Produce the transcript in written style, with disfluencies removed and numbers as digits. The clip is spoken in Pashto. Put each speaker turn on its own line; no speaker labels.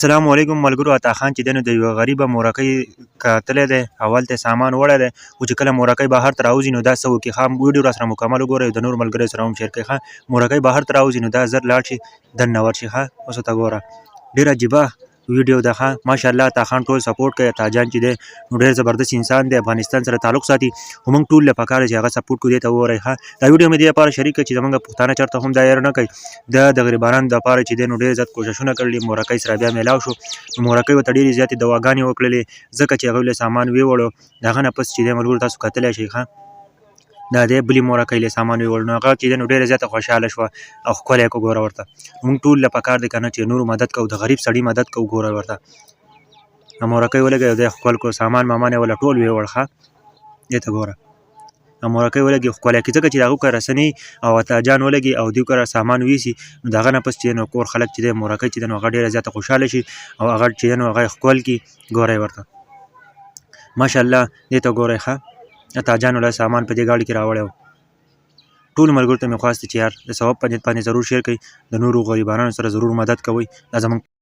السلام علیکم ملګرو. عطا خان چې دی نو د یوه غریبه مورکۍ کتلی دی، اول ته یې سامان وړی دی، خو چې کله مورکۍ بهر ته راوځي نو دا څه وکړي؟ ښه ویډیو راسره مکمل وګورئ، د نورو ملګرو سره هم شیر کړئ. ښه مورکۍ بهر ته راوځي نو دا زر لاړ شي دننه ورشي. ښه اوس ورته ګوره، ډېره عجیبه ویډیو ده. ښه ماشاءالله عطا خان ټول سپورټ کوي. عطا جان چې دی نو ډېر زبردست انسان دی، افغانستان سره تعلق ساتي، خو موږ ټول له پکار دی چې هغه سپورټ کړو، دې ته وګورئ. ښه دا ویډیو مې دې لپاره شریک کړه چې زموږ پښتانه چېرته هم دا هېر نه کوي، د غریبانو دپاره چې دی نو ډېر زیات کوششونه کړي. مورکۍ سره بیا میلاو شو، نو مورکۍ ورته ډېرې زیاتې دواګانې وکړلې، ځکه چې هغوی له سامان ویوړو. د هغه نه پس چې دی ملګرو تاسو کتلی شئ، ښه دا دی بلې مورکۍ له سامان ویوړ، نو هغه چې دی نو ډېره زیاته خوشحاله شوه او ښکلی یې کړو. ګوره ورته موږ ټول له پکار دی که نه چې نورو مدد کوو، د غریب سړي مدد کوو. ګوره ورته مورکۍ ولګوي او دی یې ښکل کړو، سامان مامان یې وله ټول ویوړ. ښه دې ته ګوره مورکۍ ولګي ښکلی کړي، ځکه چې د هغو که رسنۍ او عطا جان ولګي او دوی کره سامان ویسي، نو د هغه نه پس چې دی نو کور خلک چې دی مورکۍ چې دی نو هغه ډېره زیاته خوشحاله شي او هغه چې دی نو هغه یې ښکل کړي. ګورئ ورته ماشاءالله دې ته ګورئ. ښه عطا جان له سامان په دې ګاډي کې راوړی و. ټولو ملګرو ته مې خواست چې یار د ثواب په نیت باندې ضرور شیر کړئ، د نورو غریبانو سره ضرور مدد کوئ. دا زموږ